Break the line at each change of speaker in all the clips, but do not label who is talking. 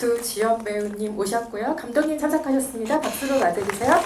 주지연 배우님 오셨고요. 감독님 참석하셨습니다. 박수로 맞아주세요.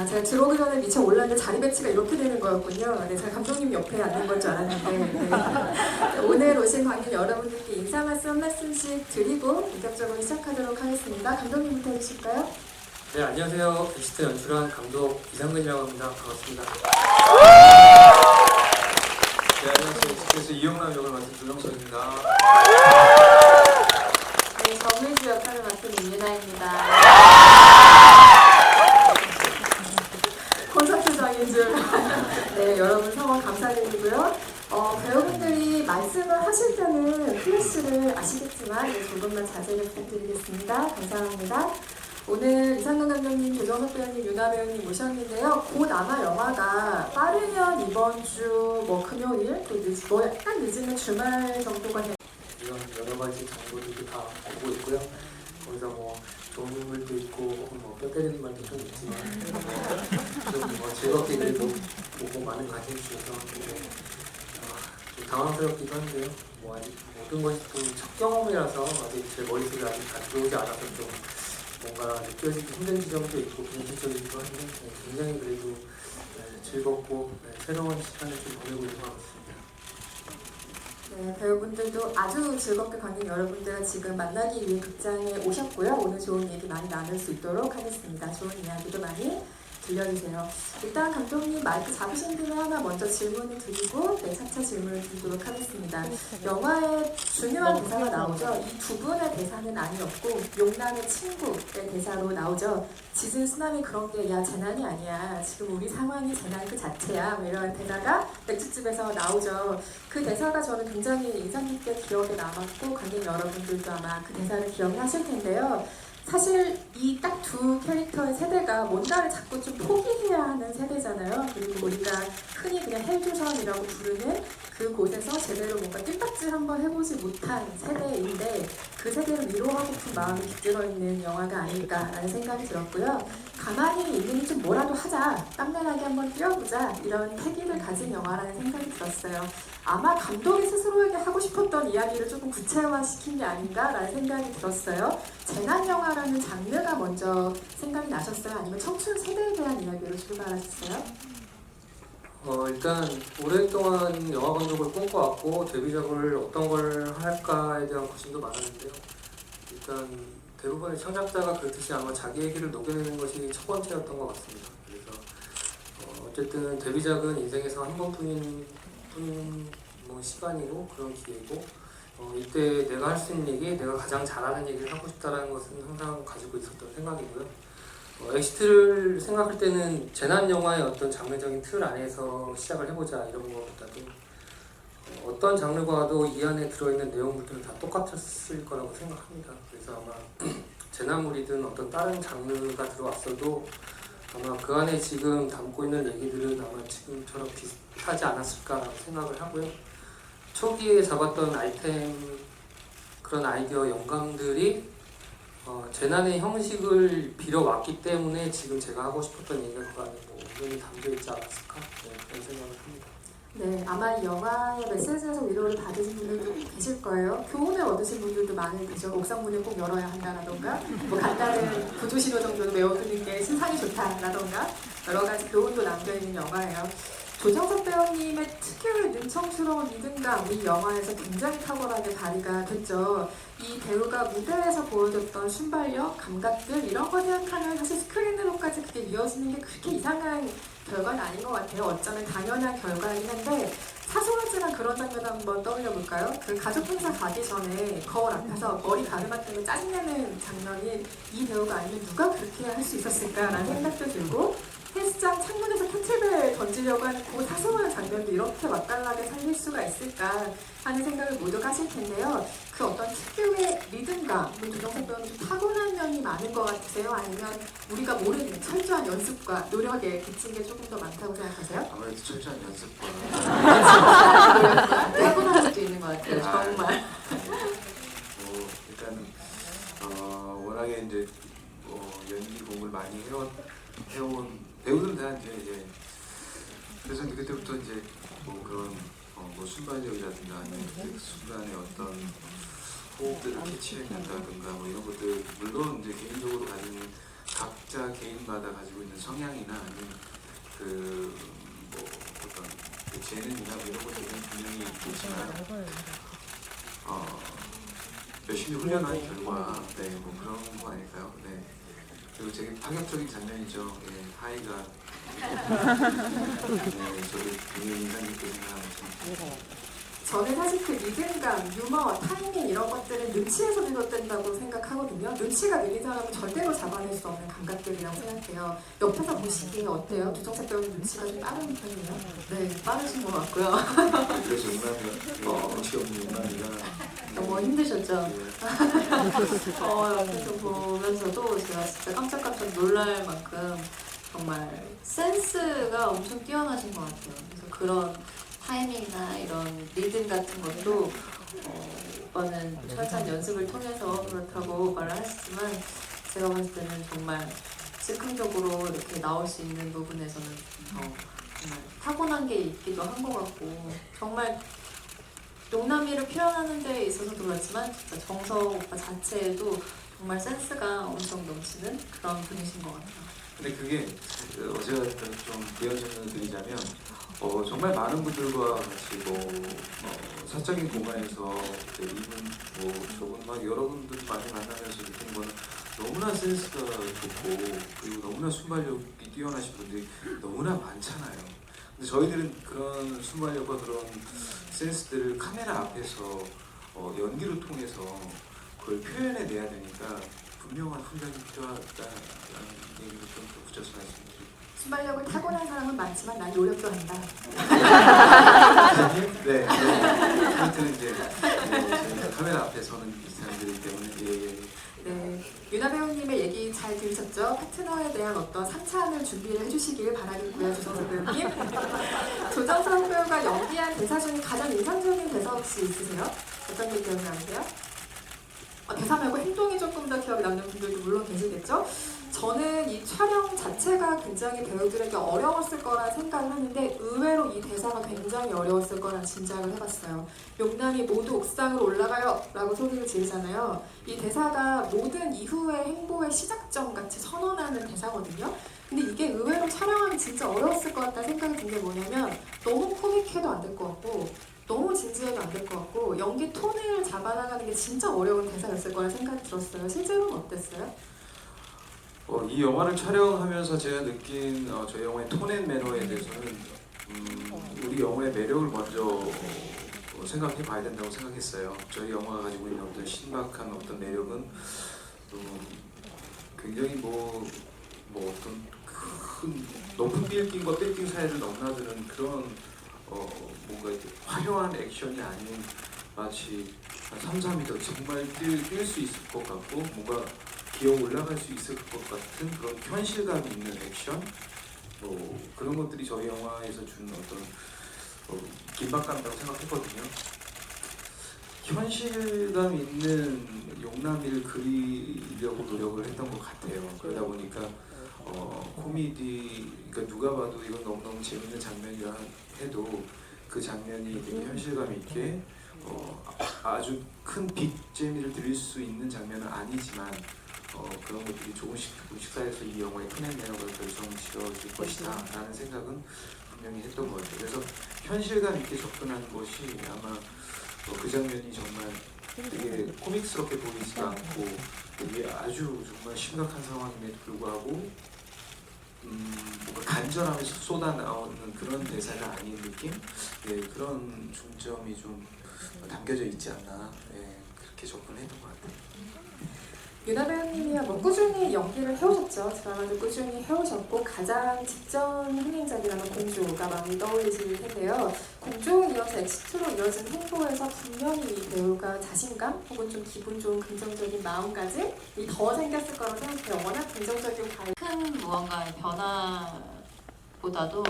제가 들어오기 전에 미처 몰랐는데 자리 배치가 이렇게 되는 거였군요. 네, 제가 감독님 옆에 앉는 건 줄 알았는데 네. 오늘 오신 관객 여러분들께 인사 말씀 한 말씀씩 드리고 본격적으로 시작하도록 하겠습니다. 감독님부터 해주실까요?
네, 안녕하세요. 엑시트 연출한 감독 이상근이라고 합니다. 반갑습니다. 네, 안녕하세요. 엑시트에서 이용남 역을 맡은 조정석입니다.
네, 정민주 역할을 맡은 임유나입니다. 콘서트장인 줄. 네, 여러분 성원 감사드리고요. 배우분들이 말씀을 하실 때는 플래시를 아시겠지만 조금만 자세히 부탁드리겠습니다. 감사합니다. 오늘 이상근 감독님, 조정석 배우님, 유나 배우님 모셨는데요. 곧 아마 영화가 빠르면 이번 주 금요일, 또 약간 늦으면 주말 정도가
이런 여러 가지 정보들도 다 보고 있고요. 거기서 좋은 인물도 있고 뼈 때리는 말도 좀 있지만 좀 즐겁게 그래도 보고 많은 관심 주셔서 좀 당황스럽기도 한데요. 아직 모든 것이 좀 첫 경험이라서 아직 제 머릿속에 아직 다 들어오지 않아서 좀 뭔가 느껴지기 힘든 지점도 있고 비현실적이기도 한데 굉장히 그래도 즐겁고 새로운 시간을 좀 보내고 있는 것 같습니다.
네, 배우분들도 아주 즐겁게 관객 여러분들과 지금 만나기 위해 극장에 오셨고요. 오늘 좋은 얘기 많이 나눌 수 있도록 하겠습니다. 좋은 이야기도 많이 들려주세요. 일단 감독님 마이크 잡으신 김에 하나 먼저 질문을 드리고 차차 질문을 드리도록 하겠습니다. 영화에 중요한 대사가 나오죠. 이 두 분의 대사는 아니었고 용남의 친구의 대사로 나오죠. 짖은 쓰나미 그런 게 야 재난이 아니야. 지금 우리 상황이 재난 그 자체야. 이런 대사가 맥주집에서 나오죠. 그 대사가 저는 굉장히 인상 깊게 기억에 남았고 관객 여러분들도 아마 그 대사를 기억하실 텐데요. 사실 이 딱 두 캐릭터의 세대가 뭔가를 자꾸 좀 포기해야 하는 세대잖아요. 그리고 우리가 흔히 그냥 헬조선이라고 부르는 그곳에서 제대로 뭔가 띨박질 한번 해보지 못한 세대인데 그 세대를 위로하고픈 마음이 깃들어 있는 영화가 아닐까라는 생각이 들었고요. 가만히 있느니 좀 뭐라도 하자, 땀나게 한번 뛰어보자 이런 패기를 가진 영화라는 생각이 들었어요. 아마 감독이 스스로에게 하고 싶었던 이야기를 조금 구체화시킨 게 아닌가라는 생각이 들었어요. 재난 영화라는 장르가 먼저 생각이 나셨어요? 아니면 청춘 세대에 대한 이야기로 출발하셨어요?
일단 오랫동안 영화 감독을 꿈꿔왔고 데뷔작을 어떤 걸 할까에 대한 고심도 많았는데요. 일단 대부분의 창작자가 그렇듯이 아마 자기 얘기를 녹여내는 것이 첫 번째였던 것 같습니다. 그래서 어쨌든 데뷔작은 인생에서 한 번뿐인 시간이고 그런 기회고 이때 내가 할 수 있는 얘기, 내가 가장 잘하는 얘기를 하고 싶다는 것은 항상 가지고 있었던 생각이고요. 엑시트를 생각할 때는 재난 영화의 어떤 장르적인 틀 안에서 시작을 해보자 이런 것보다도 어떤 장르가도 이 안에 들어있는 내용물들은 다 똑같았을 거라고 생각합니다. 그래서 아마 재난물이든 어떤 다른 장르가 들어왔어도 아마 그 안에 지금 담고 있는 얘기들은 아마 지금처럼 비슷하지 않았을까라고 생각을 하고요. 초기에 잡았던 아이템, 그런 아이디어, 영감들이 재난의 형식을 빌어왔기 때문에 지금 제가 하고 싶었던 얘기가 그 안에 분명히 담겨있지 않았을까? 그런 생각을 합니다.
네, 아마 이 영화의 메시지에서 위로를 받으신 분들도 계실 거예요. 교훈을 얻으신 분들도 많을 테죠. 옥상문을 꼭 열어야 한다라던가 간단한 구조신호 정도는 외워두는 게 신상이 좋다라던가 여러 가지 교훈도 남겨있는 영화예요. 조정석 배우님의 특유의 능청스러운 리듬감, 이 영화에서 굉장히 탁월하게 발휘가 됐죠. 이 배우가 무대에서 보여줬던 순발력, 감각들 이런 거 생각하면 사실 스크린으로까지 그게 이어지는 게 그렇게 이상한 결과는 아닌 것 같아요. 어쩌면 당연한 결과이긴 한데 사소하지만 그런 장면 한번 떠올려 볼까요? 그 가족 행사 가기 전에 거울 앞에서 머리 가르마 때문에 짜증내는 장면이 이 배우가 아니면 누가 그렇게 할 수 있었을까라는 생각도 들고 헬스장 창문에서 캐치벨 던지려고 하는 그 사소한 장면도 이렇게 맛깔나게 살릴 수가 있을까 하는 생각을 모두 하실 텐데요. 그 어떤 특유의 리듬감, 조정석 배우는 타고난 면이 많은 많은 것 같으세요? 아니면 우리가 모르는 철저한 연습과 노력에 그친 게 조금 더 많다고 생각하세요?
아무래도 철저한 연습과
타고난 것도 있는 것 같아요. 정말.
뭐 일단 워낙에 이제 연기 공부를 많이 해온 배우들은 다 이제 그래서 이제 그때부터 이제 뭐 그런 뭐 순발력이라든가 아니면 그 순간의 어떤 호흡들을 캐치해낸다든가 뭐 이런 것들 물론 이제 개인적으로 가지는 각자 개인마다 가지고 있는 성향이나 아니면 그 뭐 어떤 그 재능이나 뭐 이런 것들은 분명히 있겠지만 열심히 훈련한 결과 뭐 그런 거 아닐까요? 네. 그리고 되게 파격적인 장면이죠. 예, 하이가 저도 굉장히 인상 깊게 생각하면서
저는 사실 그 리듬감, 유머, 타이밍 이런 것들은 눈치에서 비롯된다고 생각하거든요. 눈치가 느린 사람은 절대로 잡아낼 수 없는 감각들이라고 생각해요. 옆에서 보시기에 어때요? 주정석 배우는 눈치가 좀 빠른 편이에요? 네, 빠르신 것 같고요.
그래서 음악이 눈치 없는 음악이라
너무 힘드셨죠?
예.
옆에서 보면서도 제가 진짜 깜짝깜짝 놀랄 만큼 정말 센스가 엄청 뛰어나신 것 같아요. 그래서 그런 타이밍이나 이런 리듬 같은 것도 오빠는 철저한 연습을 통해서 그렇다고 말을 하시지만 제가 봤을 때는 정말 즉흥적으로 이렇게 나올 수 있는 부분에서는 정말 타고난 게 있기도 한 것 같고 정말 용남이를 표현하는 데 있어서도 그렇지만 진짜 정석 오빠 자체에도 정말 센스가 엄청 넘치는 그런 분이신 것 같아요.
근데 그게 제가 좀 비언 설명을 드리자면 정말 많은 분들과 같이 사적인 공간에서 이분 저분 막 여러분들 많이 만나면서 느낀 거는 너무나 센스가 좋고 그리고 너무나 순발력이 뛰어나신 분들이 너무나 많잖아요. 근데 저희들은 그런 순발력과 그런 센스들을 카메라 앞에서 연기를 통해서 그걸 표현해내야 되니까 분명한 훈련이 필요하다라는 얘기를 좀 붙여서 말씀드립니다.
순발력을 타고난 사람은 많지만 난 노력도 한다.
네. 그렇다면 이제 저희가 카메라 앞에 서는 사람들이기 때문에
네, 유나 배우님의 얘기 잘 들으셨죠? 파트너에 대한 어떤 3차원을 준비를 해주시길 바라겠고요, 조정석 배우님. 조정석 배우가 연기한 대사 중에 가장 인상적인 대사 혹시 있으세요? 어떤 게 기억이 나세요? 대사 말고 행동이 조금 더 기억에 남는 분들도 물론 계시겠죠? 저는 이 촬영 자체가 굉장히 배우들에게 어려웠을 거라 생각을 하는데 의외로 이 대사가 굉장히 어려웠을 거란 짐작을 해봤어요. 용남이 모두 옥상으로 올라가요! 라고 소리를 지르잖아요. 이 대사가 모든 이후의 행보의 시작점 같이 선언하는 대사거든요. 근데 이게 의외로 촬영하기 진짜 어려웠을 것 같다는 생각이 든 게 뭐냐면 너무 코믹해도 안 될 것 같고 너무 진지해도 안 될 것 같고 연기 톤을 잡아나가는 게 진짜 어려운 대사였을 거라 생각이 들었어요. 실제로는 어땠어요?
이 영화를 촬영하면서 제가 느낀 저희 영화의 톤앤 매너에 대해서는 우리 영화의 매력을 먼저 생각해 봐야 된다고 생각했어요. 저희 영화가 가지고 있는 어떤 신박한 어떤 매력은 굉장히 어떤 큰 높은 빌딩과 빌딩 사이를 넘나드는 그런 뭔가 이렇게 화려한 액션이 아닌 마치 한 3, 4m 정말 뛸 수 있을 것 같고 뭔가 기어 올라갈 수 있을 것 같은 그런 현실감이 있는 액션 그런 것들이 저희 영화에서 주는 어떤 긴박감이라고 생각했거든요. 현실감 있는 용남이를 그리려고 노력을 했던 것 같아요. 그러다 보니까 코미디, 그러니까 누가 봐도 이건 너무너무 재밌는 장면이라 해도 그 장면이 되게 현실감 있게 아주 큰 빅재미를 드릴 수 있는 장면은 아니지만 그런 것들이 조금씩 쌓여서 이 영화의 톤앤 매너가 결정지어질 것이다 라는 생각은 분명히 했던 것 같아요. 그래서 현실감 있게 접근하는 것이 아마 그 장면이 정말 되게 코믹스럽게 보이지도 않고 되게 아주 정말 심각한 상황임에도 불구하고 뭔가 간절함에서 쏟아나오는 그런 대사가 아닌 느낌? 그런 중점이 좀 담겨져 있지 않나 그렇게 접근했던 것 같아요.
유나 배우님이야 뭐 꾸준히 연기를 해오셨죠. 드라마도 꾸준히 해오셨고 가장 직전 흥행작이라면 공주가 많이 떠올리실 텐데요. 공주에 이어서 엑시트로 이어진 행보에서 분명히 이 배우가 자신감 혹은 좀 기분 좋은 긍정적인 마음가짐이 더 생겼을 거라고 생각해요. 워낙 긍정적이고
큰 무언가의 변화보다도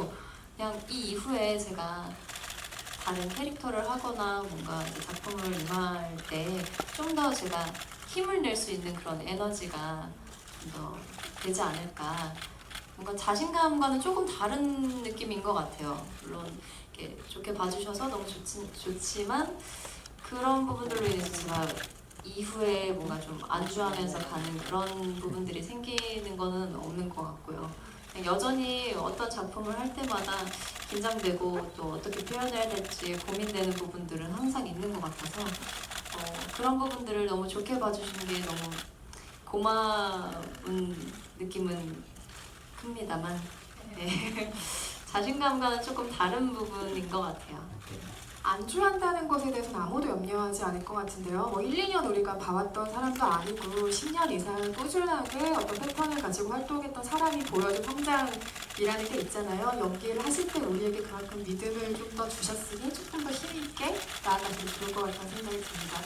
그냥 이 이후에 제가 다른 캐릭터를 하거나 뭔가 이제 작품을 임할 때 좀 더 제가 힘을 낼 수 있는 그런 에너지가 좀 더 되지 않을까. 뭔가 자신감과는 조금 다른 느낌인 것 같아요. 물론 이렇게 좋게 봐주셔서 너무 좋지만 그런 부분들로 인해서 제가 이후에 뭔가 좀 안주하면서 가는 그런 부분들이 생기는 거는 없는 것 같고요. 여전히 어떤 작품을 할 때마다 긴장되고 또 어떻게 표현해야 될지 고민되는 부분들은 항상 있는 것 같아서 그런 부분들을 너무 좋게 봐주신 게 너무 고마운 느낌은 큽니다만 네. 자신감과는 조금 다른 부분인 것 같아요.
안주한다는 것에 대해서는 아무도 염려하지 않을 것 같은데요. 뭐 1, 2년 우리가 봐왔던 사람도 아니고 10년 이상 꾸준하게 어떤 패턴을 가지고 활동했던 사람이 보여준 성장이라는 게 있잖아요. 연기를 하실 때 우리에게 그만큼 믿음을 좀 더 주셨으니 조금 더 힘있게 나아가시면 좋을 것 같다는 생각이 듭니다.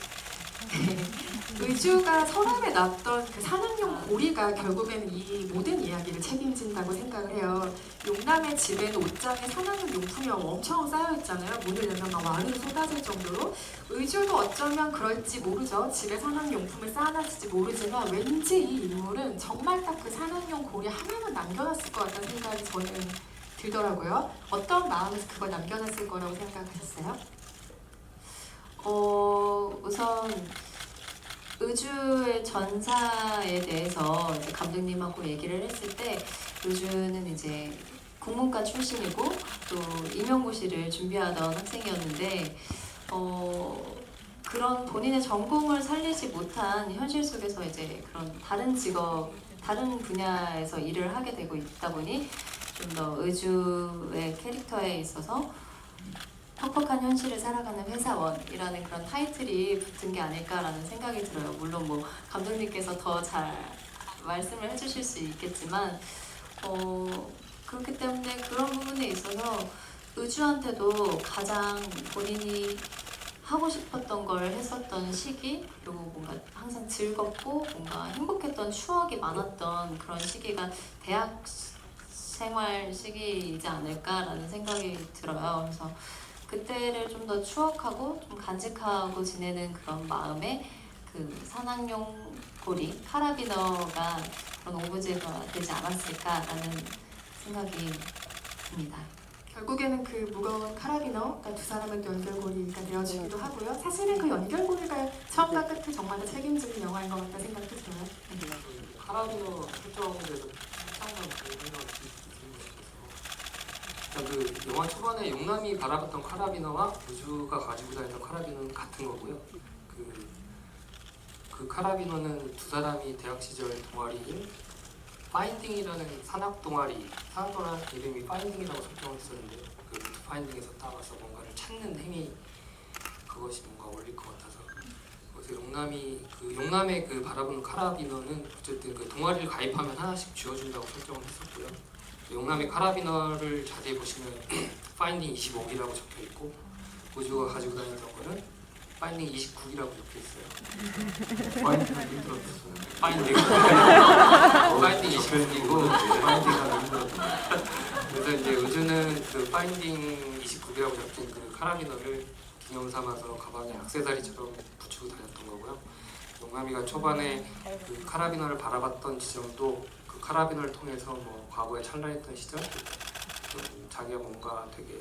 의주가 서랍에 놨던 그 산악용 고리가 결국에는 이 모든 이야기를 책임진다고 생각을 해요. 용남의 집에는 옷장에 산악용 용품이 엄청 쌓여있잖아요. 문을 열면 막 완이 쏟아질 정도로. 의주도 어쩌면 그럴지 모르죠. 집에 산악용 용품을 쌓아놨을지 모르지만 왠지 이 인물은 정말 딱 그 산악용 고리 하나만 남겨놨을 것 같다는 생각이 저는 들더라고요. 어떤 마음에서 그걸 남겨놨을 거라고 생각하셨어요?
우선 의주의 전사에 대해서 이제 감독님하고 얘기를 했을 때 의주는 이제 국문과 출신이고 또 임용고시를 준비하던 학생이었는데 그런 본인의 전공을 살리지 못한 현실 속에서 이제 그런 다른 직업, 다른 분야에서 일을 하게 되고 있다 보니 좀 더 의주의 캐릭터에 있어서 퍽퍽한 현실을 살아가는 회사원이라는 그런 타이틀이 붙은 게 아닐까라는 생각이 들어요. 물론 뭐 감독님께서 더 잘 말씀을 해주실 수 있겠지만 그렇기 때문에 그런 부분에 있어서 의주한테도 가장 본인이 하고 싶었던 걸 했었던 시기, 그리고 뭔가 항상 즐겁고 뭔가 행복했던 추억이 많았던 그런 시기가 대학 생활 시기이지 않을까라는 생각이 들어요. 그래서 그때를 좀 더 추억하고 좀 간직하고 지내는 그런 마음에 그 산악용 고리, 카라비너가 그런 오브제가 되지 않았을까라는 생각이 듭니다.
결국에는 그 무거운 카라비너가 두 사람의 연결고리가 되어주기도 하고요. 사실은 그 연결고리가 처음과 끝을 정말 다 책임지는 영화인 것 같다 생각도 들어요.
카라비너 설정에서 상상을 많이 생각을 그 영화 초반에 용남이 바라봤던 카라비너와 우주가 가지고 다니던 카라비너는 같은 거고요. 그 카라비너는 두 사람이 대학 시절 동아리인 파인딩이라는 산악 동아리 이름이 파인딩이라고 설정을 했었는데 그 루트 파인딩에서 따라서 뭔가를 찾는 행위 그것이 뭔가 어울릴 것 같아서 그래서 용남의 그 바라보는 카라비너는 어쨌든 그 동아리를 가입하면 하나씩 쥐어준다고 설정을 했었고요. 용남의 카라비너를 자세히 보시면 파인딩 25기라고 적혀 있고 우주가 가지고 다니던 거는 파인딩 29기라고 적혀 있어요.
파인딩이 힘들었어요.
파인딩 29기고
파인딩가 힘들었어요.
그래서 이제 우주는 그 파인딩 29기라고 적힌 그 카라비너를 기념 삼아서 가방에 액세서리처럼 붙이고 다녔던 거고요. 용남이가 초반에 그 카라비너를 바라봤던 지점도 그 카라비너를 통해서 뭐 과거에 찬란했던 시절, 자기가 뭔가 되게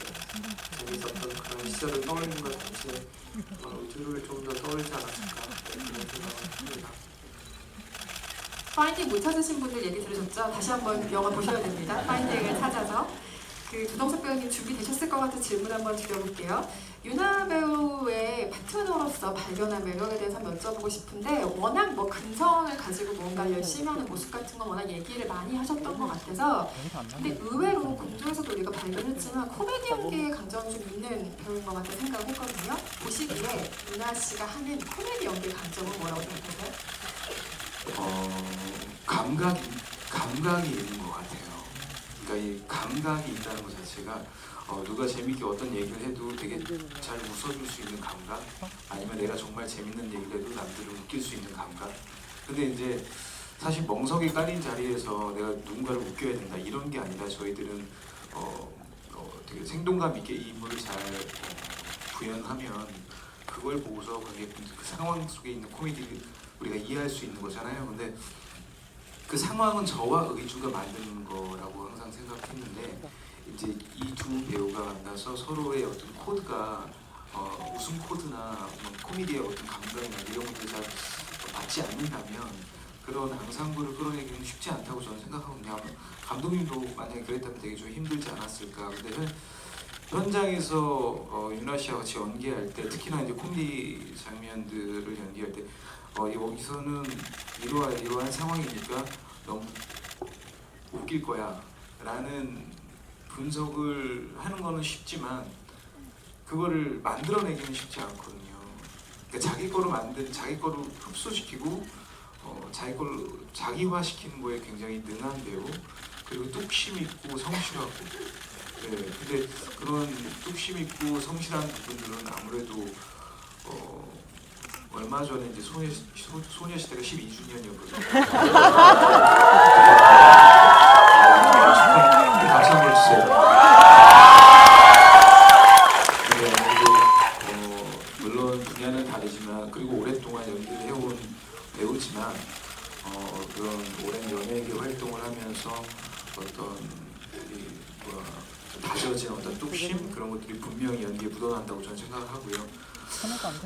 재밌었던 그런 시절을 떠올리는 것 동시에 우주를 좀 더 떠올리지 않았을까 그런 생각을 합니다.
파인딩 못 찾으신 분들 얘기 들으셨죠? 다시 한번 영화 보셔야 됩니다. 파인딩을 찾아서. 그 두동석 배우님 준비되셨을 것 같아 질문 한번 드려볼게요. 유나 배우의 파트너로서 발견한 매력에 대해서 한번 여쭤보고 싶은데 워낙 뭐 근성을 가지고 뭔가 열심히 하는 모습 같은 거 워낙 얘기를 많이 하셨던 것 같아서 근데 의외로 공중에서도 우리가 발견했지만 코미디 연기에 강점이 좀 있는 배우인 것 같다 생각을 했거든요. 보시기에 유나 씨가 하는 코미디 연기의 강점은 뭐라고 생각하세요?
감각이 있는 것 같아요. 그러니까 이 감각이 있다는 것 자체가 누가 재밌게 어떤 얘기를 해도 되게 잘 웃어줄 수 있는 감각, 아니면 내가 정말 재밌는 얘기를 해도 남들을 웃길 수 있는 감각. 근데 이제 사실 멍석이 깔린 자리에서 내가 누군가를 웃겨야 된다 이런 게 아니라 저희들은 되게 생동감 있게 이 인물을 잘 구현하면 그걸 보고서 그게 그 상황 속에 있는 코미디를 우리가 이해할 수 있는 거잖아요. 근데 그 상황은 저와 의주가 만드는 거라고 항상 생각했는데 이제 이 두 배우가 만나서 서로의 어떤 코드가 웃음 코드나 코미디의 어떤 감각이나 이런 것들이 잘 맞지 않는다면 그런 앙상블을 끌어내기는 쉽지 않다고 저는 생각하거든요. 감독님도 만약에 그랬다면 되게 좀 힘들지 않았을까. 근데 현장에서 윤아 씨와 같이 연기할 때, 특히나 이제 코미디 장면들을 연기할 때 여기서는 이러한 상황이니까 너무 웃길 거야 라는 분석을 하는 거는 쉽지만 그거를 만들어내기는 쉽지 않거든요. 그러니까 자기 거로 흡수시키고 자기화시키는 거에 굉장히 능한 배우, 그리고 뚝심 있고 성실하고. 네, 근데 그런 뚝심 있고 성실한 부분들은 아무래도 얼마 전에 이제 소녀시대가 12주년이었거든요. 박수 한번 주세요. 네, 물론 분야는 다르지만, 그리고 오랫동안 연기를 해온 배우지만 그런 오랜 연예계 활동을 하면서 어떤 다져진 어떤 뚝심, 그런 것들이 분명히 연기에 묻어난다고 저는 생각하고요.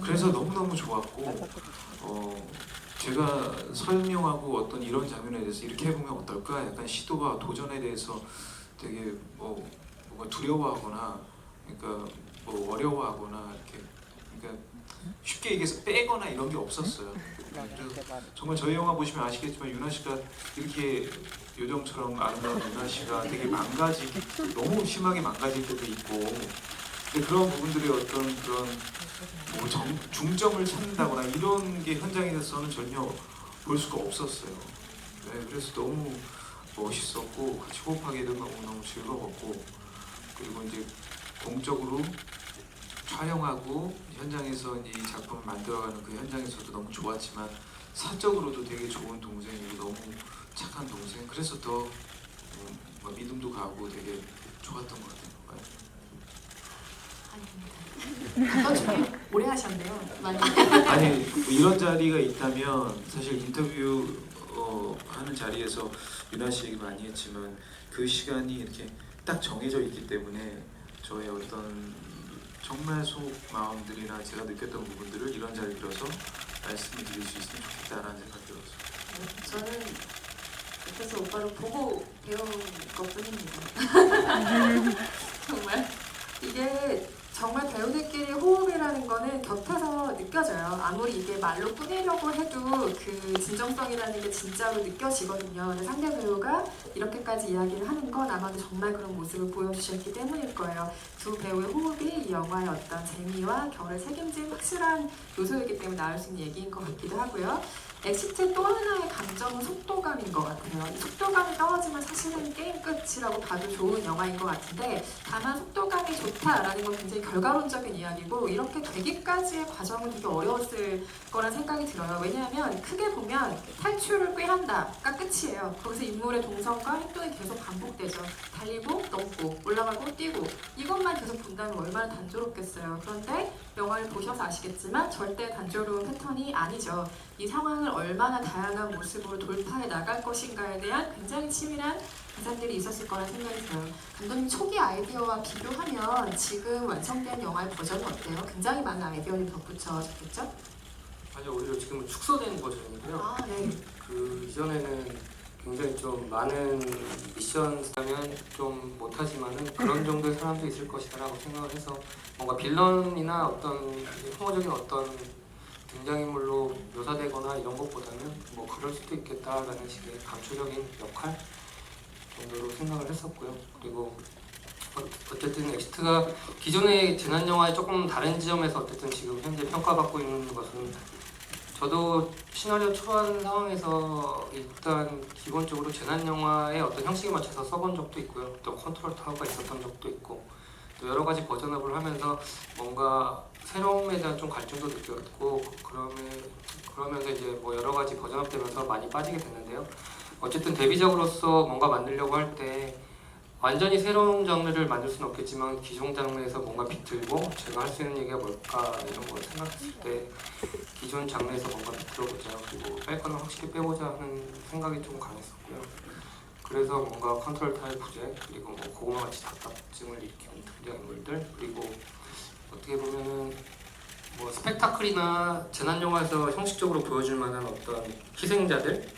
그래서 너무너무 좋았고 제가 설명하고 어떤 이런 장면에 대해서 이렇게 해보면 어떨까, 약간 시도와 도전에 대해서 되게 뭔가 두려워하거나, 그러니까 어려워하거나 이렇게, 그러니까 쉽게 얘기해서 빼거나 이런 게 없었어요. 그래서 정말 저희 영화 보시면 아시겠지만 윤아 씨가 이렇게 요정처럼 아름다운 윤아 씨가 되게 너무 심하게 망가질 때도 있고, 근데 그런 부분들의 어떤 그런 중점을 찾는다거나 이런 게 현장에서는 전혀 볼 수가 없었어요. 네, 그래서 너무 멋있었고 같이 호흡하기도 너무 즐거웠고, 그리고 이제 공적으로 촬영하고 현장에서 이 작품을 만들어가는 그 현장에서도 너무 좋았지만 사적으로도 되게 좋은 동생이고 너무 착한 동생, 그래서 더 믿음도 가고 되게 좋았던 것 같아요.
어떤 준비 오래 하셨네요. 많이.
아니 이런 자리가 있다면 사실 인터뷰 하는 자리에서 윤아 씨 얘기 많이 했지만 그 시간이 이렇게 딱 정해져 있기 때문에 저의 어떤 정말 속 마음들이나 제가 느꼈던 부분들을 이런 자리에 들어서 말씀을 드릴 수 있으면 좋겠다라는 생각이 들었어요.
저는 옆에서 오빠를 보고 배운 것뿐입니다. 정말 이게 정말 배우들끼리 호흡이라는 거는 곁에서 느껴져요. 아무리 이게 말로 꾸미려고 해도 그 진정성이라는 게 진짜로 느껴지거든요. 근데 상대 배우가 이렇게까지 이야기를 하는 건 아마도 정말 그런 모습을 보여주셨기 때문일 거예요. 두 배우의 호흡이 이 영화의 어떤 재미와 결을 책임진 확실한 요소이기 때문에 나올 수 있는 얘기인 것 같기도 하고요. 엑시트 또 하나의 감정은 속도감인 것 같아요. 이 속도감이 떨어지면 사실은 게임 끝이라고 봐도 좋은 영화인 것 같은데, 다만 속도감이 좋다라는 건 굉장히 결과론적인 이야기고 이렇게 되기까지의 과정은 되게 어려웠을 거란 생각이 들어요. 왜냐하면 크게 보면 탈출을 꾀한다가 끝이에요. 거기서 인물의 동선과 행동이 계속 반복되죠. 달리고 넘고 올라가고 뛰고 이것만 계속 본다면 얼마나 단조롭겠어요. 그런데 영화를 보셔서 아시겠지만 절대 단조로운 패턴이 아니죠. 이 상황을 얼마나 다양한 모습으로 돌파해 나갈 것인가에 대한 굉장히 치밀한 계산들이 있었을 거란 생각이 들어요. 감독님 초기 아이디어와 비교하면 지금 완성된 영화의 버전은 어때요? 굉장히 많은 아이디어를 덧붙여졌겠죠?
아니요, 오히려 지금은 축소된 버전이고요.
아, 네.
그 이전에는 굉장히 좀 많은 미션 하면 좀 못하지만은 그런 정도의 사람도 있을 것이다라고 생각을 해서 뭔가 빌런이나 어떤 혐오적인 어떤 등장인물로 묘사되거나 이런 것보다는 뭐 그럴 수도 있겠다라는 식의 감초적인 역할 정도로 생각을 했었고요. 그리고 어쨌든 엑시트가 기존의 재난 영화의 조금 다른 지점에서 어쨌든 지금 현재 평가받고 있는 것은 저도 시나리오 초반 상황에서 일단 기본적으로 재난 영화의 어떤 형식에 맞춰서 써본 적도 있고요. 또 컨트롤 타워가 있었던 적도 있고 또 여러 가지 버전업을 하면서 뭔가 새로움에 대한 좀 갈증도 느꼈고 그러면서 이제 뭐 여러 가지 버전업 되면서 많이 빠지게 됐는데요. 어쨌든 데뷔작으로서 뭔가 만들려고 할 때 완전히 새로운 장르를 만들 수는 없겠지만 기존 장르에서 뭔가 비틀고 제가 할 수 있는 얘기가 뭘까 이런 걸 생각했을 때 기존 장르에서 뭔가 비틀어보자 그리고 뺄 거는 확실히 빼보자 하는 생각이 좀 강했었고요. 그래서 뭔가 컨트롤 타입 부재 그리고 뭐 고구마같이 답답증을 일으키는 등장인물들 그리고 어떻게 보면은 뭐 스펙타클이나 재난 영화에서 형식적으로 보여줄 만한 어떤 희생자들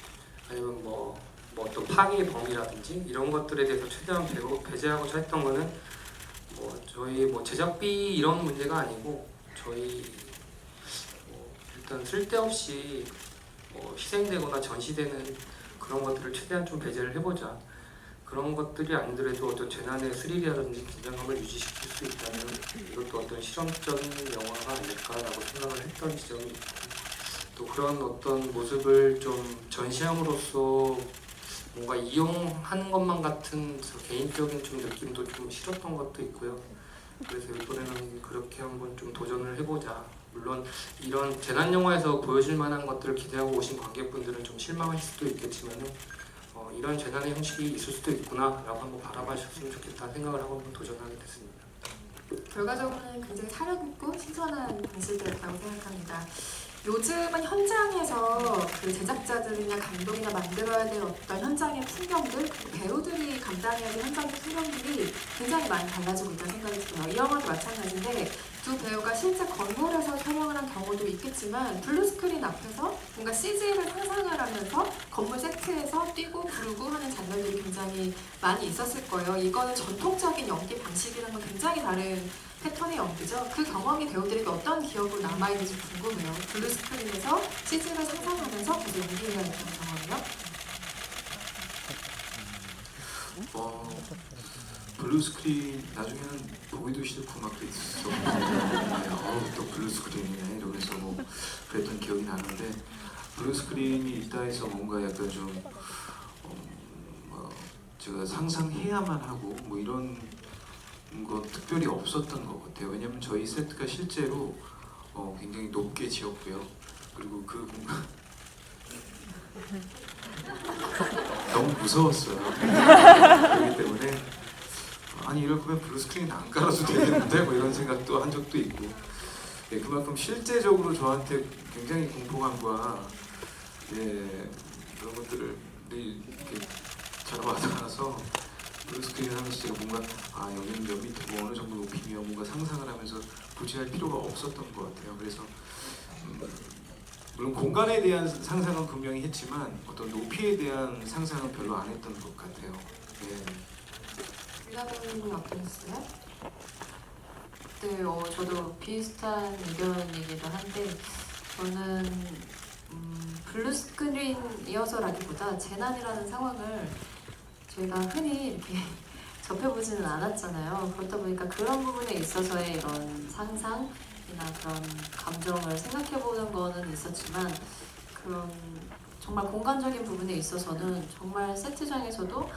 아니면 뭐 어떤 파괴의 범위라든지 이런 것들에 대해서 최대한 배제하고자 했던 거는 뭐 저희 뭐 제작비 이런 문제가 아니고 저희 뭐 일단 쓸데없이 뭐 희생되거나 전시되는 그런 것들을 최대한 좀 배제를 해보자. 그런 것들이 아니더라도 어떤 재난의 스릴이라든지 긴장감을 유지시킬 수 있다면 이것도 어떤 실험적인 영화가 아닐까라고 생각을 했던 지점이 있고 또 그런 어떤 모습을 좀 전시함으로써 뭔가 이용하는 것만 같은 개인적인 좀 느낌도 좀 싫었던 것도 있고요. 그래서 이번에는 그렇게 한번 좀 도전을 해보자. 물론 이런 재난 영화에서 보여줄 만한 것들을 기대하고 오신 관객분들은 좀 실망할 수도 있겠지만은 이런 재난의 형식이 있을 수도 있구나라고 한번 바라봐주셨으면 좋겠다는 생각을 하고 한번 도전하게 됐습니다.
결과적으로는 굉장히 사력 있고 신선한 방식이었다고 생각합니다. 요즘은 현장에서 그 제작자들이나 감독이나 만들어야 될 어떤 현장의 풍경들, 그리고 배우들이 감당해야 될 현장의 풍경들이 굉장히 많이 달라지고 있다는 생각이 들어요. 이 영화도 마찬가지인데 두 배우가 실제 건물에서 촬영을 한 경우도 있겠지만 블루스크린 앞에서 뭔가 CG를 상상을 하면서 건물 세트에서 뛰고 부르고 하는 장면들이 굉장히 많이 있었을 거예요. 이거는 전통적인 연기 방식이랑은 굉장히 다른 패턴의 연기죠. 그 경험이 배우들에게 어떤 기억으로 남아있는지 궁금해요. 블루스크린에서 CG를 상상하면서 계속 연기해야 했던 경험이요.
블루스크린 나중에는 보기도 싫고 막 그랬었죠. 또 블루스크린이네 이러면서 뭐 그랬던 기억이 나는데 블루스크린이 있다 해서 뭔가 약간 좀 제가 상상해야만 하고 뭐 이런 거 특별히 없었던 것 같아요. 왜냐면 저희 세트가 실제로 굉장히 높게 지었고요. 그리고 그 공간 너무 무서웠어요. 그렇기 때문에 아니 이럴 거면 블루스크린 안 깔아도 되겠는데 뭐 이런 생각도 한 적도 있고 예, 그만큼 실제적으로 저한테 굉장히 공포감과 예, 그런 것들을 이렇게 잘 와닿아서 블루스크린 하면서 제가 뭔가 여기는 몇 미터 뭐 어느 정도 높이며 뭔가 상상을 하면서 굳이 할 필요가 없었던 것 같아요. 그래서 물론 공간에 대한 상상은 분명히 했지만 어떤 높이에 대한 상상은 별로 안 했던 것 같아요. 예.
유나배우님은 어떠셨어요?
네, 저도 비슷한 의견이기도 한데 저는 블루스크린이어서라기보다 재난이라는 상황을 저희가 흔히 이렇게 접해보지는 않았잖아요. 그렇다 보니까 그런 부분에 있어서의 이런 상상이나 그런 감정을 생각해보는 거는 있었지만 그런 정말 공간적인 부분에 있어서는 정말 세트장에서도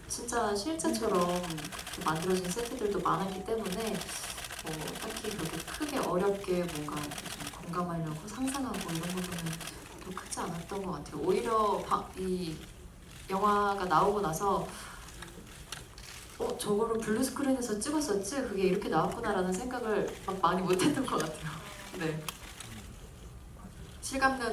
진짜 실제처럼 만들어진 세트들도 많았기 때문에 딱히 그렇게 크게 어렵게 뭔가 좀 공감하려고 상상하고 이런 부분은 또 크지 않았던 것 같아요. 오히려 이 영화가 나오고 나서 저거를 블루스크린에서 찍었었지? 그게 이렇게 나왔구나라는 생각을 막 많이 못했던 것 같아요. 네.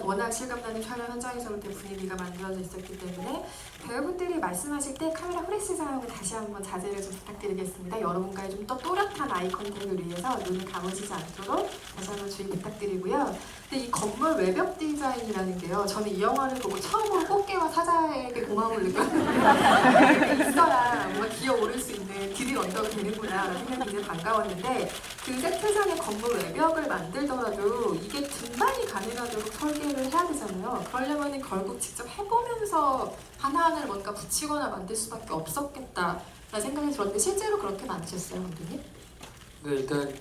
워낙 실감나는 촬영 현장에서부터 분위기가 만들어져 있었기 때문에 배우분들이 말씀하실 때 카메라 후레쉬 사용을 다시 한번 자제를 좀 부탁드리겠습니다. 여러분과의 좀 더 또렷한 아이 컨택을 위해서 눈이 감으시지 않도록 다시 한번 주의 부탁드리고요. 근데 이 건물 외벽 디자인이라는 게요. 저는 이 영화를 보고 처음으로 꽃게와 사자에게 고마움을 느꼈는데 있어야 뭔가 기어오를 수 있는 길이 언덕이 되는구나 라는 생각이 굉장히 반가웠는데 그 세트장의 건물 외벽을 만들더라도 이게 등반이 가능하도록 설계를 해야 되잖아요. 그러려면 결국 직접 해보면서 하나하나를 뭔가 붙이거나 만들 수밖에 없었겠다라는 생각이 들었는데 실제로 그렇게 만드셨어요, 감독님?
네, 일단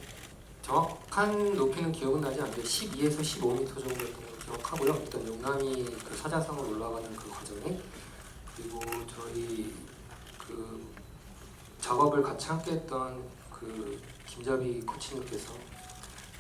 정확한 높이는 기억은 나지 않는데 12에서 15m 정도였던 걸 기억하고요. 일단 용남이 그 사자성을 올라가는 그 과정에, 그리고 저희 그 작업을 같이 함께했던 그 김자비 코치님께서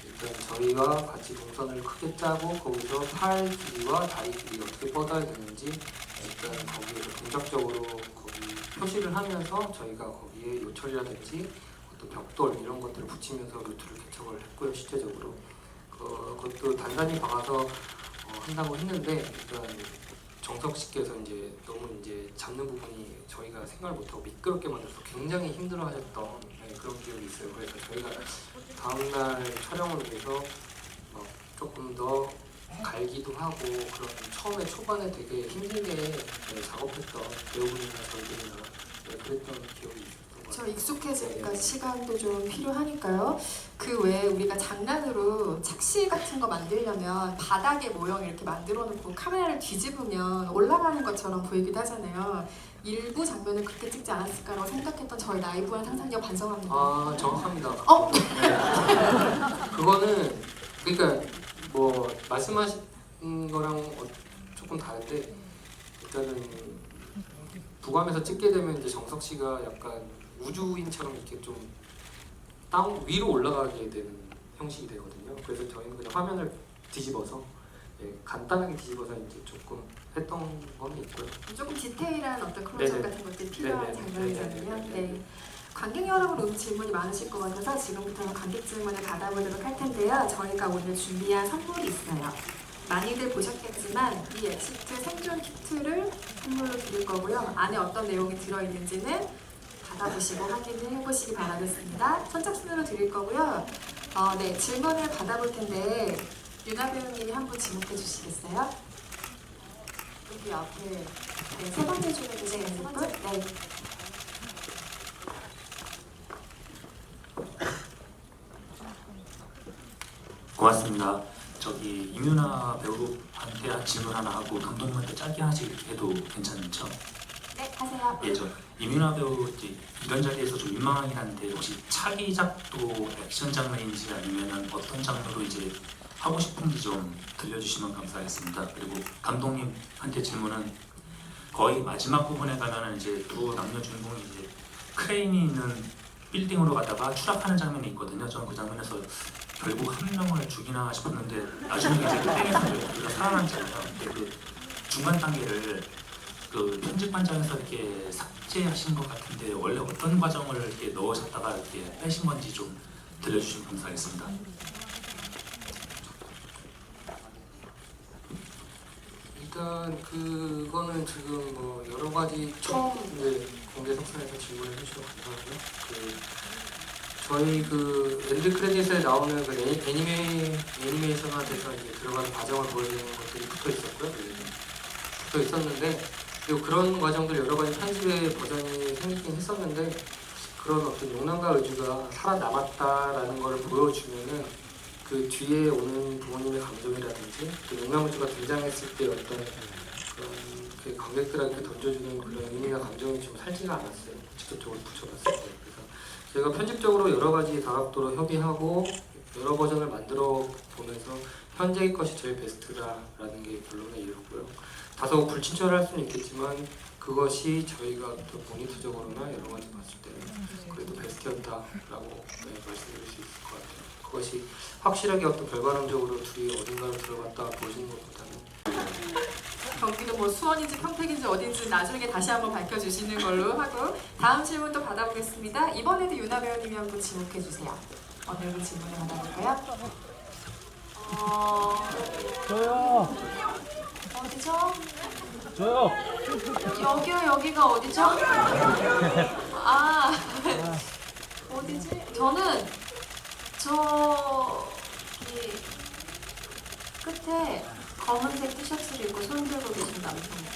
일단 저희와 같이 동선을 크게 짜고 거기서 팔 길이와 다리 길이 어떻게 뻗어야 되는지 일단 거기에서 동작적으로 거기 표시를 하면서 저희가 거기에 요철이라든지 어떤 벽돌 이런 것들을 붙이면서 루트를 개척을 했고요. 실제적으로 그것도 단단히 박아서 한다고 했는데 일단 정석 씨께서 이제 너무 이제 잡는 부분이 저희가 생각을 못하고 미끄럽게 만들어서 굉장히 힘들어하셨던 그런 기억이 있어요. 그래서 저희가 다음날 촬영을 위해서 조금 더 갈기도 하고 그런 처음에 초반에 되게 힘들게 작업했던 배우분이나 저희들이나 그랬던 기억이 있어요.
저 익숙해지니까 시간도 좀 필요하니까요. 그 외에 우리가 장난으로 착시 같은 거 만들려면 바닥에 모형 이렇게 만들어 놓고 카메라를 뒤집으면 올라가는 것처럼 보이기도 하잖아요. 일부 장면을 그렇게 찍지 않았을까라고 생각했던 저희 나이브한 상상력 반성합니다.
아 정확합니다.
어?
그거는 그러니까 뭐 말씀하신 거랑 조금 다른데 일단은 부감에서 찍게 되면 이제 정석 씨가 약간 우주인처럼 이렇게 좀 땅 위로 올라가게 되는 형식이 되거든요. 그래서 저희는 그냥 화면을 뒤집어서 간단하게 뒤집어서 이제 조금 했던 건 있고요.
조금 디테일한 어떤 클로즈업
네네.
같은 것들이 필요한
네네.
장면이잖아요.
네네.
네. 관객 여러분 질문이 많으실 것 같아서 지금부터는 관객 질문을 받아보도록 할 텐데요. 저희가 오늘 준비한 선물이 있어요. 많이들 보셨겠지만 이 엑시트 생존 키트를 선물로 드릴 거고요. 안에 어떤 내용이 들어있는지는 받아보시고 확인을 해보시기 바라겠습니다. 선착순으로 드릴 거고요. 네, 질문을 받아볼 텐데 유나 배우님이 한 분 지목해 주시겠어요? 여기 앞에 네, 세 번째 줄에 계시는 분? 네.
고맙습니다. 저기 이뮤나 배우한테 한 질문 하나 하고 감독님한테 짧게 하나씩 해도 괜찮죠?
네, 하세요.
예, 저 이뮤나 배우 이제 이런 자리에서 좀 민망하긴 한데 혹시 차기작도 액션 장르인지 아니면 어떤 장르로 이제 하고 싶은지 좀 들려주시면 감사하겠습니다. 그리고 감독님한테 질문은 거의 마지막 부분에 가면은 이제 두 남녀 주인공이 이제 크레인이 있는 빌딩으로 가다가 추락하는 장면이 있거든요. 저는 그 장면에서 결국 한 명을 죽이나 싶었는데 나중에 이제 땡에서 우리가 살아남잖아요. 근데 그 중간 단계를 그 편집반장에서 이렇게 삭제하신 것 같은데 원래 어떤 과정을 이렇게 넣으셨다가 이렇게 빼신 건지 좀 들려주시면 감사하겠습니다.
일단 그거는 지금 뭐 여러 가지 처음 이제 공개 석상에서 질문을 해주셔서 감사하고요. 저희 그 엔드 크레딧에 나오는 그 애니메이션화돼서 이제 들어가는 과정을 보여주는 것들이 붙어 있었고요. 붙어 있었는데 그리고 그런 과정들 여러 가지 편집의 버전이 생기긴 했었는데 그런 어떤 용남과 의주가 살아남았다라는 걸 보여주면은 그 뒤에 오는 부모님의 감정이라든지 또 용남의주가 등장했을 때 어떤 그런 그 관객들한테 던져주는 그런 의미나 감정이 좀 살지가 않았어요. 직접적으로 붙여봤을 때. 그래서 저희가 편집적으로 여러 가지 다각도로 협의하고 여러 버전을 만들어 보면서 현재의 것이 제일 베스트다라는 게 결론에 이르고요. 다소 불친절할 수는 있겠지만 그것이 저희가 또 모니터적으로나 여러 가지 봤을 때 그래도 베스트였다라고 말씀드릴 수 있을 것 같아요. 그것이 확실하게 어떤 결과론적으로 둘이 어딘가로 들어갔다 보시는 것보다는
경기도 뭐 수원인지 평택인지 어딘지 나중에 다시 한번 밝혀주시는 걸로 하고 다음 질문 또 받아보겠습니다. 이번에도 유나 배우님이 한 분 지목해 주세요. 어느 분 질문을 받아볼까요?
저요.
어디죠?
저요.
여기요, 여기가 어디죠? 아, 어디지? 저는 저기 끝에 검은색 티셔츠를 입고 손 들고 계신 남성분.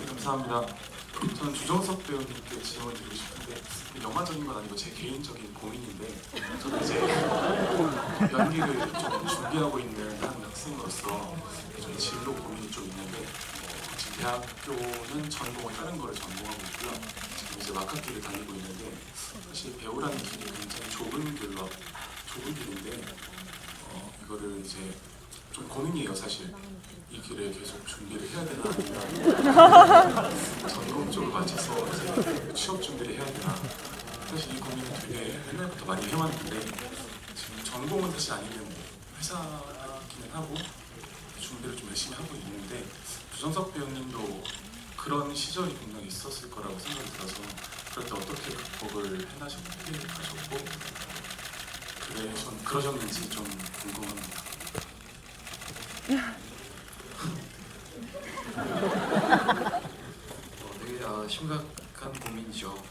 감사합니다. 저는 주정석 배우님께 질문 드리고 싶은데 영화적인 건 아니고 제 개인적인 고민인데 저는 이제 연기를 좀 준비하고 있는 한 학생으로서 좀 진로 고민이 좀 있는데 지금 대학교는 전공을 다른 거를 전공하고 있고요. 지금 이제 막학기를 다니고 있는데 사실 배우라는 길이 굉장히 좁은 길인데 이거를 이제 좀 고민이에요 사실. 이 길에 계속 준비를 해야 되나 아니면 전공 쪽을 맞춰서 이제 취업 준비를 해야 되나. 사실 이 고민은 되게 옛날부터 많이 해왔는데 지금 전공은 사실 아니면 회사기는 하고 준비를 좀 열심히 하고 있는데 주정석 배우님도 그런 시절이 분명히 있었을 거라고 생각이 들어서 그럴 때 어떻게 극복을 해가셨고 그러셨는지 좀 궁금합니다.
되게 심각한 고민이죠.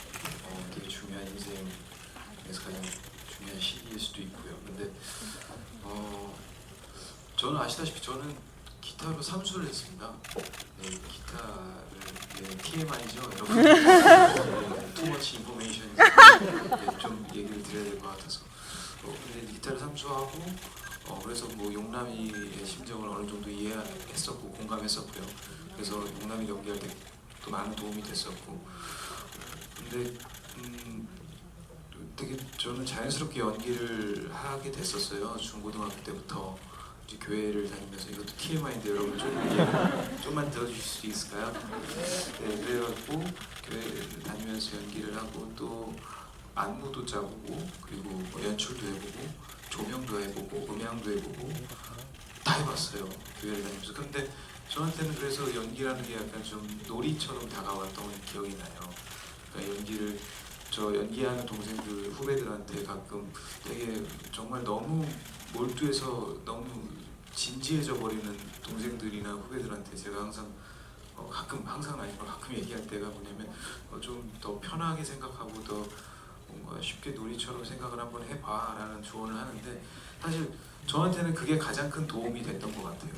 되게 중요한 인생에서 가장 중요한 시기일 수도 있고요. 근데 저는 아시다시피 저는 기타로 삼수를 했습니다. 네, 기타를 TMI죠, 여러분. Too much information. 좀 얘기를 드려야 될 것 같아서. 근데 기타를 삼수하고 그래서 뭐 용남이의 심정을 어느 정도 이해했었고 공감했었고요. 그래서 용남이 연기할 때 또 많은 도움이 됐었고. 근데 되게 저는 자연스럽게 연기를 하게 됐었어요. 중고등학교 때부터 이제 교회를 다니면서 이것도 TMI인데 여러분 좀만 들어주실 수 있을까요? 네, 그래갖고 교회를 다니면서 연기를 하고 또 안무도 짜보고 그리고 뭐 연출도 해보고 조명도 해보고 음향도 해보고 다 해봤어요. 교회를 다니면서. 근데 저한테는 그래서 연기라는 게 약간 좀 놀이처럼 다가왔던 기억이 나요. 그러니까 저 연기하는 동생들 후배들한테 가끔 되게 정말 너무 몰두해서 너무 진지해져 버리는 동생들이나 후배들한테 제가 항상 항상 아니고 가끔 얘기할 때가 뭐냐면 좀 더 편하게 생각하고 더 뭔가 쉽게 놀이처럼 생각을 한번 해봐라는 조언을 하는데 사실 저한테는 그게 가장 큰 도움이 됐던 것 같아요.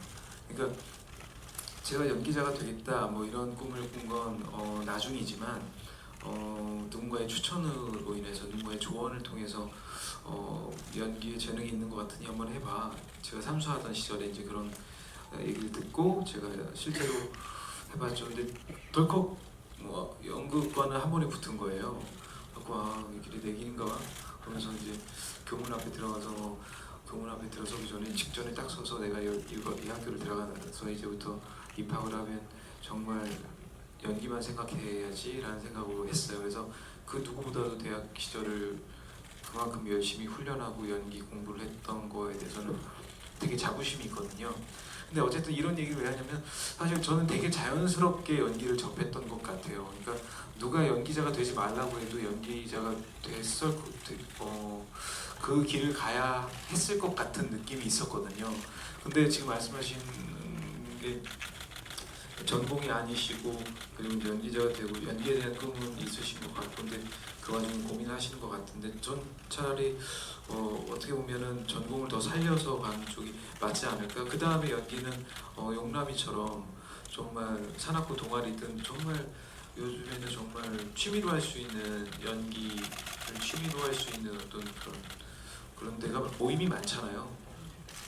그러니까 제가 연기자가 되겠다 뭐 이런 꿈을 꾼 건 나중이지만 누군가의 추천으로 인해서 누군가의 조언을 통해서 연기에 재능이 있는 것 같으니 한번 해봐. 제가 삼수하던 시절에 이제 그런 얘기를 듣고 제가 실제로 해봤죠. 근데 덜컥 뭐 연극과는 한 번에 붙은 거예요. 그래서 이 길이 내 길인가 봐. 그러면서 이제 교문 앞에 들어가서 교문 앞에 들어서기 전에 직전에 딱 서서 내가 이 학교를 들어가서 이제부터 입학을 하면 정말 연기만 생각해야지라는 생각으로 했어요. 그래서 그 누구보다도 대학 시절을 그만큼 열심히 훈련하고 연기 공부를 했던 거에 대해서는 되게 자부심이 있거든요. 근데 어쨌든 이런 얘기를 왜 하냐면 사실 저는 되게 자연스럽게 연기를 접했던 것 같아요. 그러니까 누가 연기자가 되지 말라고 해도 연기자가 그 길을 가야 했을 것 같은 느낌이 있었거든요. 근데 지금 말씀하신 게 전공이 아니시고 그리고 이제 연기자가 되고 연기에 대한 꿈은 있으신 것 같고 근데 그 와중에 고민하시는 것 같은데 전 차라리 어떻게 보면은 전공을 더 살려서 가는 쪽이 맞지 않을까. 그 다음에 연기는 용남이처럼 정말 산악고 동아리든 정말 요즘에는 정말 취미로 할 수 있는 연기를 취미로 할 수 있는 어떤 그런 데가 모임이 많잖아요.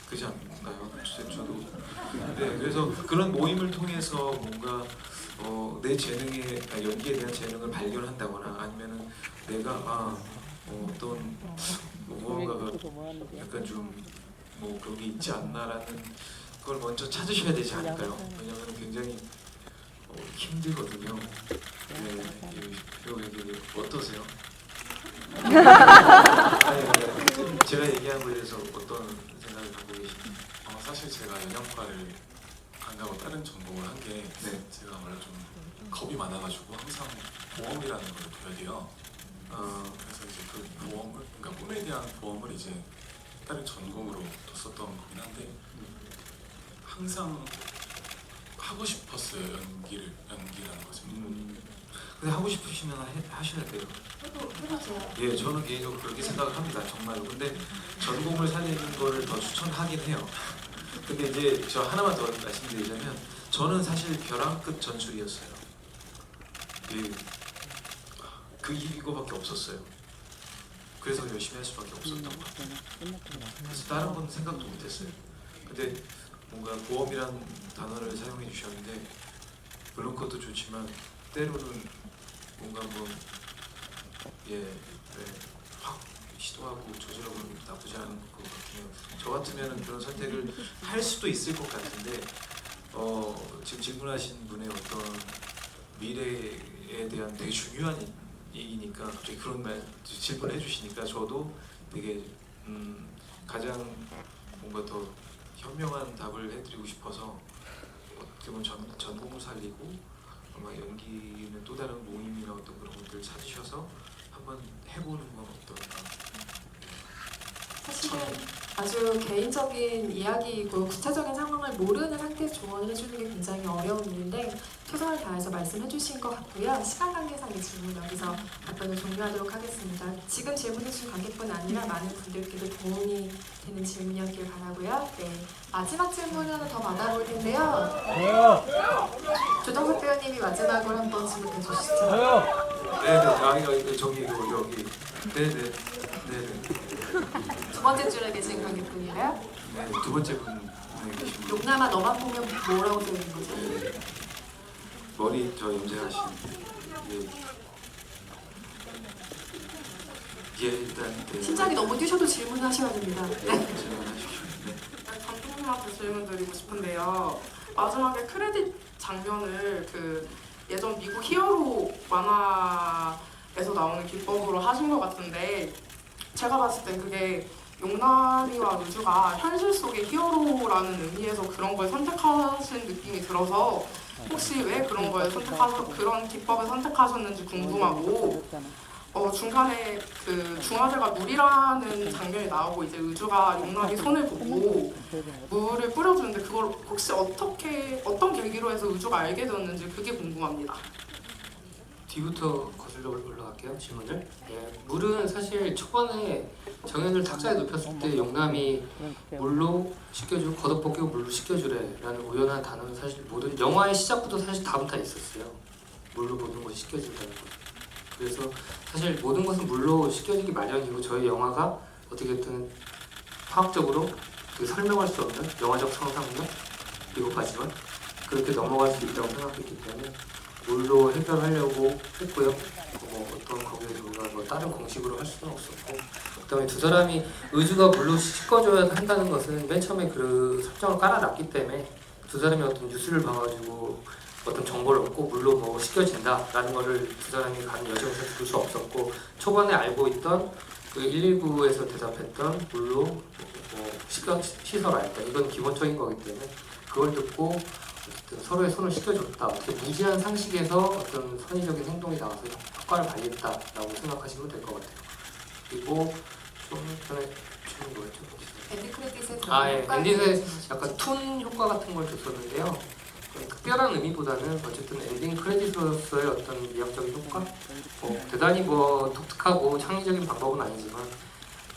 그렇지 않나요? 저도. 네, 그래서 그런 모임을 통해서 뭔가 내 연기에 대한 재능을 발견한다거나 아니면은 내가 어떤 무언가가 약간 좀 뭐 그런 게 있지 않나라는 걸 먼저 찾으셔야 되지 않을까요? 왜냐하면 굉장히 힘들거든요. 네, 배우에게 어떠세요? 아니, 제가 얘기한 거에 대해서 어떤 생각을 갖고 계신지.
사실 제가 연영과를 안 가고 다른 전공을 한 게
네.
제가 원래 좀 겁이 많아가지고 항상 보험이라는 걸 둬야 돼요. 그래서 이제 그 보험을, 그러니까 꿈에 대한 보험을 이제 다른 전공으로 뒀었던 거긴 한데 항상 하고 싶었어요. 연기라는 거죠.
근데 하고 싶으시면 하셔야 돼요. 예, 저는 개인적으로 그렇게 생각을 합니다. 정말로. 근데 전공을 살리는 거를 더 추천하긴 해요. 근데 이제 저 하나만 더 말씀드리자면 저는 사실 벼랑 끝 전술이었어요. 이거밖에 없었어요. 그래서 열심히 할 수밖에 없었던 것 같아요. 그래서 다른 건 생각도 못했어요. 근데 뭔가 보험이란 단어를 사용해 주셨는데 물론 그것도 좋지만 때로는 뭔가 한번 확 시도하고 저질러보는 것도 나쁘지 않은 것 같긴 해요. 저 같으면 그런 선택을 할 수도 있을 것 같은데 지금 질문하신 분의 어떤 미래에 대한 되게 중요한 얘기니까 갑자기 그런 말 질문을 해주시니까 저도 되게 가장 뭔가 더 현명한 답을 해드리고 싶어서 어떻게 보면 전공을 살리고 아마 연기는 또 다른 모임이나 어떤 그런 것들을 찾으셔서 한번 해보는 건 어떨까.
사실은 아주 개인적인 이야기이고 구체적인 상황을 모르는 상태에서 조언을 해주는 게 굉장히 어려운 일인데 최선을 다해서 말씀해 주신 것 같고요. 시간 관계상 이 질문 여기서 답변을 종료하도록 하겠습니다. 지금 질문해 주신 관객뿐 아니라 많은 분들께도 도움이 되는 질문이었길 바라고요. 네, 마지막 질문 하나 더 받아볼 텐데요.
저요.
조정석 배우님이 마지막으로 한번 질문해 주시죠.
저요.
네네. 저기 여기. 네네.
두 번째 줄에 계신 관객분이래요.
네, 두 번째 분에 계신 분.
용남아 너만 보면 뭐라고 되는 거죠?
네. 머리 저 염색하신. 일단 네.
심장이 너무 뛰셔도 질문하셔야 됩니다. 네.
질문하십시오. 네.
감독님한테 질문 드리고 싶은데요. 마지막에 크레딧 장면을 예전 미국 히어로 만화에서 나오는 기법으로 하신 것 같은데 제가 봤을 땐 그게 용남이와 우주가 현실 속의 히어로라는 의미에서 그런 걸 선택하신 느낌이 들어서 혹시 왜 그런 걸 그런 기법을 선택하셨는지 궁금하고 중간에 중화제가 물이라는 장면이 나오고 이제 우주가 용남이 손을 보고 물을 뿌려주는데 그걸 혹시 어떤 계기로 해서 우주가 알게 되었는지 그게 궁금합니다.
뒤부터 거슬러 올라갈게요. 질문을. 물은 사실 초반에 정현을 탁자에 눕혔을 때 용남이 물로 씻겨주고 겉옷 벗기고 물로 씻겨주래라는 우연한 단어는 사실 모든 영화의 시작부터 사실 다부터 있었어요. 물로 모든 것이 씻겨진다는 거. 그래서 사실 모든 것은 물로 씻겨지기 마련이고 저희 영화가 어떻게든 화학적으로 설명할 수 없는 영화적 상상력 비겁하지만 그렇게 넘어갈 수 있다고 생각했기 때문에 물로 해결하려고 했고요. 어떤 거기에서 우리가 다른 공식으로 할 수는 없었고 그다음에 두 사람이 의주가 물로 씻어줘야 한다는 것은 맨 처음에 그 설정을 깔아놨기 때문에 두 사람이 어떤 뉴스를 봐가지고 어떤 정보를 얻고 물로 뭐 씻겨진다라는 거를 두 사람이 가는 여정에서 볼 수 없었고 초반에 알고 있던 그 119에서 대답했던 물로 씻어라 일단 이건 기본적인 거기 때문에 그걸 듣고 어쨌든 서로의 손을 씻겨줬다. 어떻게 무지한 상식에서 어떤 선의적인 행동이 나와서 효과를 발휘했다라고 생각하시면 될 것 같아요. 그리고 좀 전에 질문 뭐였죠?
엔드 크레딧에
엔딩에 약간 툰 효과 같은 걸 줬었는데요. 특별한 의미보다는 어쨌든 엔딩 크레딧으로서의 어떤 미학적인 효과? 대단히 독특하고 창의적인 방법은 아니지만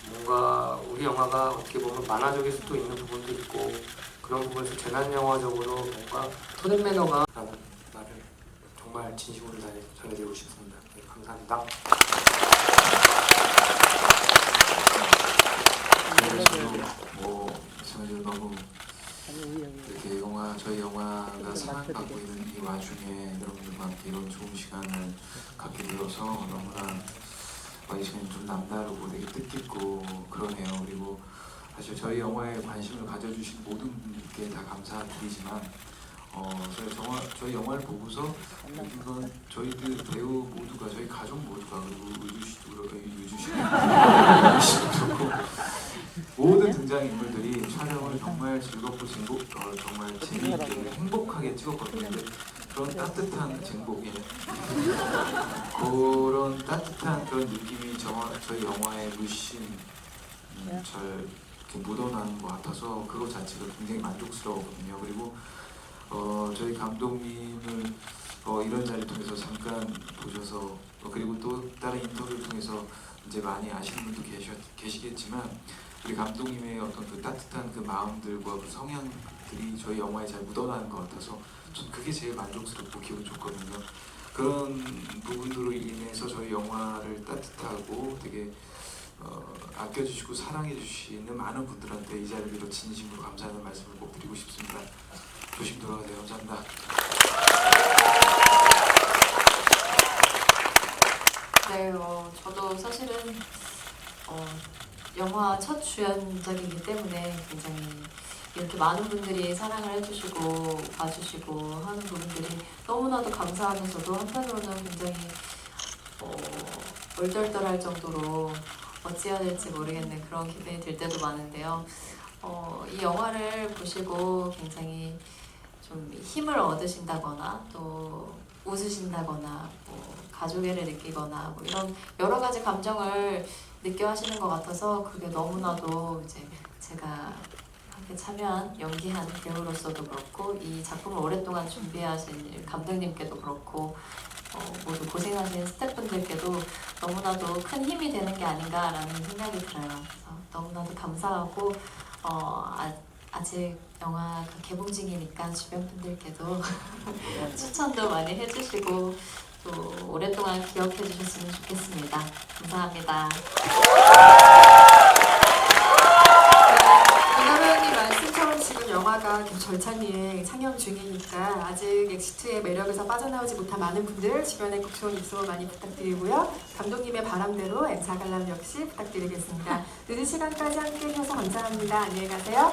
뭔가 우리 영화가 어떻게 보면 만화적일 수도 있는 부분도 있고 그런 부분에서 재난 영화적으로 뭔가 토렌 매너가 라는 말을 정말 진심으로 전해드리고 싶습니다. 네, 감사합니다.
저는 너무 이렇게 저희 영화가 사랑받고 있는 이 와중에 여러분들과 함께 이런 좋은 시간을 갖게 되어서 너무나 이 시간이 좀 남다르고 되게 뜻깊고 그러네요. 그리고 사실 저희 영화에 관심을 가져주신 모든 분께 다 감사드리지만 저희 영화를 보고서 이건 저희들 배우 모두가 저희 가족 모두가 그리고 유주 씨도 그렇고 모든 등장인물들이 촬영을 정말 즐겁고 정말 재미있게 행복하게 찍었거든요. 그런 따뜻한 그런 따뜻한 그런 느낌이 저희 영화에 물씬 잘 이렇게 묻어나는 것 같아서 그것 자체가 굉장히 만족스러웠거든요. 그리고 저희 감독님을 이런 자리를 통해서 잠깐 보셔서 그리고 또 다른 인터뷰를 통해서 이제 많이 아시는 분도 계시겠지만 우리 감독님의 어떤 그 따뜻한 그 마음들과 그 성향들이 저희 영화에 잘 묻어나는 것 같아서 전 그게 제일 만족스럽고 기분 좋거든요. 그런 부분으로 인해서 저희 영화를 따뜻하고 되게 아껴주시고 사랑해주시는 많은 분들한테 이 자리를 빌어 진심으로 감사하는 말씀을 꼭 드리고 싶습니다. 조심 돌아가세요. 감사합니다.
네, 저도 사실은 영화 첫 주연작이기 때문에 굉장히 이렇게 많은 분들이 사랑을 해주시고 봐주시고 하는 부분들이 너무나도 감사하면서도 한편으로는 굉장히 얼떨떨할 정도로 어찌해야 될지 모르겠는 그런 기분이 들 때도 많은데요. 이 영화를 보시고 굉장히 좀 힘을 얻으신다거나 또 웃으신다거나 뭐 가족애를 느끼거나 뭐 이런 여러 가지 감정을 느껴 하시는 것 같아서 그게 너무나도 이제 제가 함께 참여한 연기한 배우로서도 그렇고 이 작품을 오랫동안 준비하신 감독님께도 그렇고 모두 고생하신 스태프분들께도 너무나도 큰 힘이 되는 게 아닌가라는 생각이 들어요. 그래서 너무나도 감사하고 아직 영화가 개봉 중이니까 주변 분들께도 추천도 많이 해주시고 또 오랫동안 기억해 주셨으면 좋겠습니다. 감사합니다.
이나로연님 말씀처럼 지금 영화가 계속 절찬리에 상영 중이니까 아직 엑시트의 매력에서 빠져나오지 못한 많은 분들 주변에 꼭 좋은 입소 많이 부탁드리고요. 감독님의 바람대로 M사 관람 역시 부탁드리겠습니다. 늦은 시간까지 함께 해주셔서 감사합니다. 안녕히 가세요.